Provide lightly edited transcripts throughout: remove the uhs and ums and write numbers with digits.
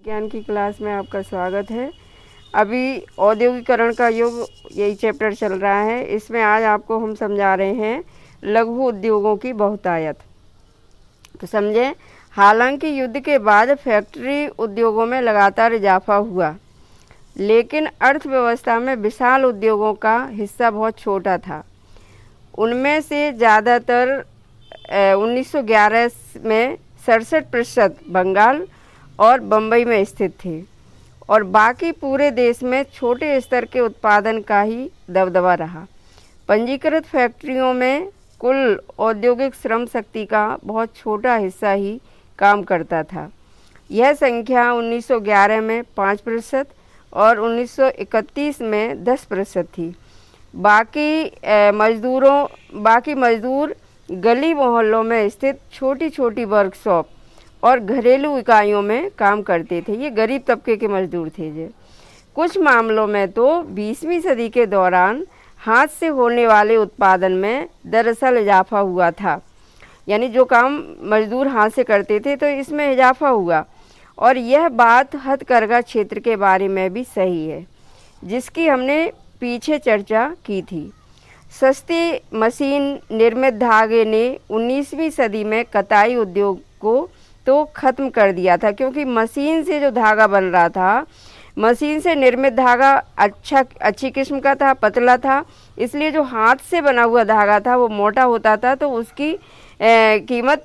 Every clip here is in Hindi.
ज्ञान की क्लास में आपका स्वागत है। अभी औद्योगिकरण का युग यही चैप्टर चल रहा है। इसमें आज आपको हम समझा रहे हैं लघु उद्योगों की बहुतायत। तो समझें, हालांकि युद्ध के बाद फैक्ट्री उद्योगों में लगातार इजाफा हुआ, लेकिन अर्थव्यवस्था में विशाल उद्योगों का हिस्सा बहुत छोटा था। उनमें से ज़्यादातर 1911 में 67% बंगाल और बम्बई में स्थित थे और बाकी पूरे देश में छोटे स्तर के उत्पादन का ही दबदबा रहा। पंजीकृत फैक्ट्रियों में कुल औद्योगिक श्रम शक्ति का बहुत छोटा हिस्सा ही काम करता था। यह संख्या 1911 में 5% और 1931 में 10% थी। बाकी मजदूर गली मोहल्लों में स्थित छोटी छोटी वर्कशॉप और घरेलू इकाइयों में काम करते थे। ये गरीब तबके के मजदूर थे। ये कुछ मामलों में तो 20वीं सदी के दौरान हाथ से होने वाले उत्पादन में दरअसल इजाफा हुआ था। यानी जो काम मजदूर हाथ से करते थे तो इसमें इजाफा हुआ। और यह बात हथकरघा क्षेत्र के बारे में भी सही है, जिसकी हमने पीछे चर्चा की थी। सस्ती मशीन निर्मित धागे ने 19वीं सदी में कताई उद्योग को तो ख़त्म कर दिया था, क्योंकि मशीन से जो धागा बन रहा था, मशीन से निर्मित धागा अच्छी किस्म का था, पतला था। इसलिए जो हाथ से बना हुआ धागा था वो मोटा होता था, तो उसकी कीमत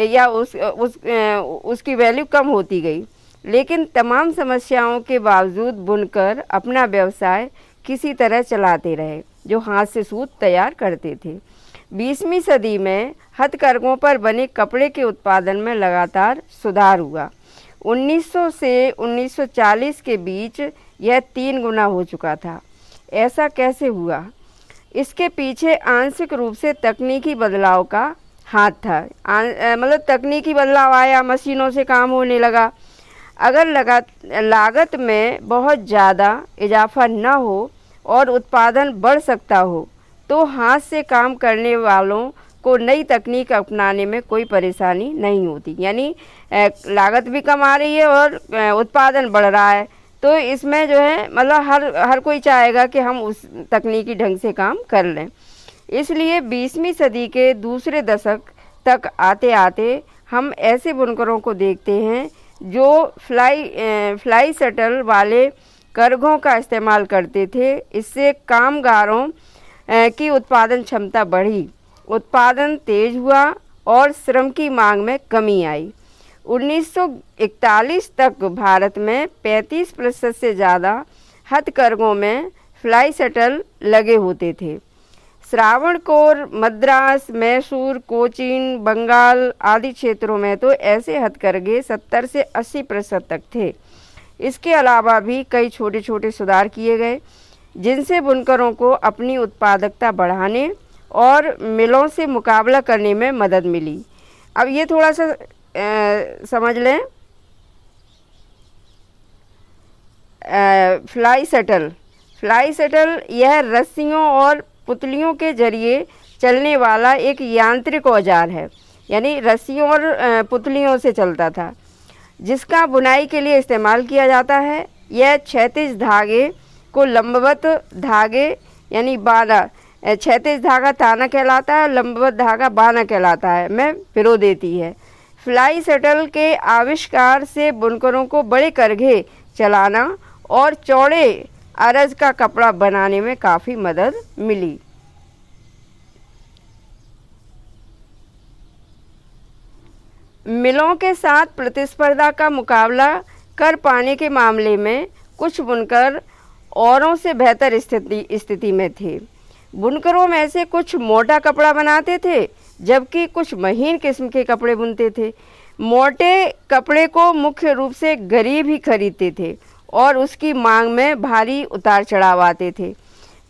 या उसकी वैल्यू कम होती गई। लेकिन तमाम समस्याओं के बावजूद बुनकर अपना व्यवसाय किसी तरह चलाते रहे, जो हाथ से सूत तैयार करते थे। 20वीं सदी में हथकरघों पर बने कपड़े के उत्पादन में लगातार सुधार हुआ। 1900 से 1940 के बीच यह 3 गुना हो चुका था। ऐसा कैसे हुआ? इसके पीछे आंशिक रूप से तकनीकी बदलाव का हाथ था। मतलब तकनीकी बदलाव आया, मशीनों से काम होने लगा। अगर लागत में बहुत ज़्यादा इजाफा न हो और उत्पादन बढ़ सकता हो तो हाथ से काम करने वालों को नई तकनीक अपनाने में कोई परेशानी नहीं होती। यानी लागत भी कम आ रही है और उत्पादन बढ़ रहा है, तो इसमें जो है मतलब हर कोई चाहेगा कि हम उस तकनीकी ढंग से काम कर लें। इसलिए 20वीं सदी के दूसरे दशक तक आते आते हम ऐसे बुनकरों को देखते हैं जो फ्लाई शटल वाले करघों का इस्तेमाल करते थे। इससे कामगारों की उत्पादन क्षमता बढ़ी, उत्पादन तेज हुआ और श्रम की मांग में कमी आई। 1941 तक भारत में 35% से ज़्यादा हथकरघों में फ्लाई शटल लगे होते थे। श्रावणकोर, मद्रास, मैसूर, कोचीन, बंगाल आदि क्षेत्रों में तो ऐसे हथकरघे 70 से 80% तक थे। इसके अलावा भी कई छोटे छोटे सुधार किए गए, जिनसे बुनकरों को अपनी उत्पादकता बढ़ाने और मिलों से मुकाबला करने में मदद मिली। अब ये थोड़ा सा समझ लें। फ्लाई शटल यह रस्सियों और पुतलियों के जरिए चलने वाला एक यांत्रिक औजार है। यानी रस्सियों और पुतलियों से चलता था, जिसका बुनाई के लिए इस्तेमाल किया जाता है। यह क्षैतिज धागे को लंबवत धागे यानी बाना, क्षैतिज धागा ताना कहलाता है, लंबवत धागा बाना कहलाता है, में पिरो देती है। फ्लाई शटल के आविष्कार से बुनकरों को बड़े करघे चलाना और चौड़े अरज का कपड़ा बनाने में काफ़ी मदद मिली। मिलों के साथ प्रतिस्पर्धा का मुकाबला कर पाने के मामले में कुछ बुनकर औरों से बेहतर स्थिति में थे। बुनकरों में से कुछ मोटा कपड़ा बनाते थे, जबकि कुछ महीन किस्म के कपड़े बुनते थे। मोटे कपड़े को मुख्य रूप से गरीब ही खरीदते थे और उसकी मांग में भारी उतार चढ़ाव आते थे।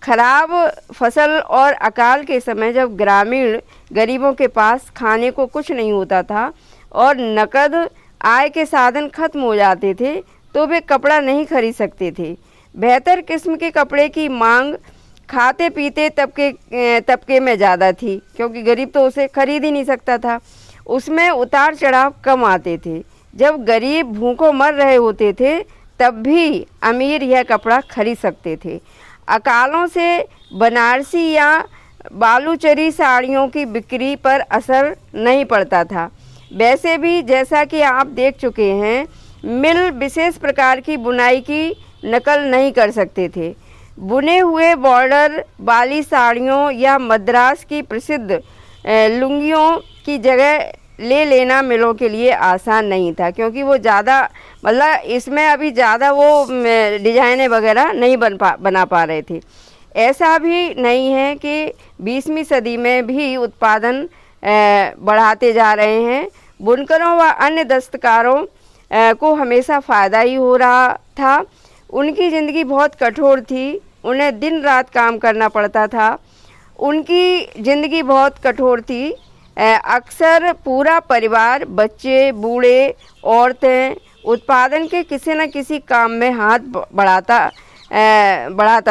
खराब फसल और अकाल के समय जब ग्रामीण गरीबों के पास खाने को कुछ नहीं होता था और नकद आय के साधन खत्म हो जाते थे, तो वे कपड़ा नहीं खरीद सकते थे। बेहतर किस्म के कपड़े की मांग खाते पीते तबके में ज़्यादा थी, क्योंकि गरीब तो उसे खरीद ही नहीं सकता था। उसमें उतार चढ़ाव कम आते थे। जब गरीब भूखों मर रहे होते थे तब भी अमीर यह कपड़ा खरीद सकते थे। अकालों से बनारसी या बालूचरी साड़ियों की बिक्री पर असर नहीं पड़ता था। वैसे भी जैसा कि आप देख चुके हैं, मिल विशेष प्रकार की बुनाई की नकल नहीं कर सकते थे। बुने हुए बॉर्डर वाली साड़ियों या मद्रास की प्रसिद्ध लुंगियों की जगह ले लेना मिलों के लिए आसान नहीं था, क्योंकि वो ज़्यादा मतलब इसमें अभी ज़्यादा वो डिजाइनें वगैरह नहीं बना पा रहे थे। ऐसा भी नहीं है कि 20वीं सदी में भी उत्पादन बढ़ाते जा रहे हैं। बुनकरों व अन्य दस्तकारों को हमेशा फ़ायदा ही हो रहा था। उनकी ज़िंदगी बहुत कठोर थी, उन्हें दिन रात काम करना पड़ता था। उनकी ज़िंदगी बहुत कठोर थी। अक्सर पूरा परिवार, बच्चे, बूढ़े, औरतें उत्पादन के किसी न किसी काम में हाथ बढ़ाता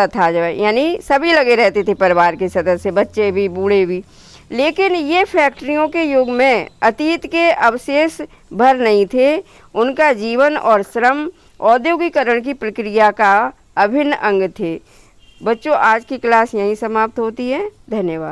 था, जो यानी सभी लगे रहते थे परिवार के सदस्य, बच्चे भी बूढ़े भी। लेकिन ये फैक्ट्रियों के युग में अतीत के अवशेष भर नहीं थे। उनका जीवन और श्रम औद्योगिकरण की प्रक्रिया का अभिन्न अंग थे। बच्चों, आज की क्लास यहीं समाप्त होती है। धन्यवाद।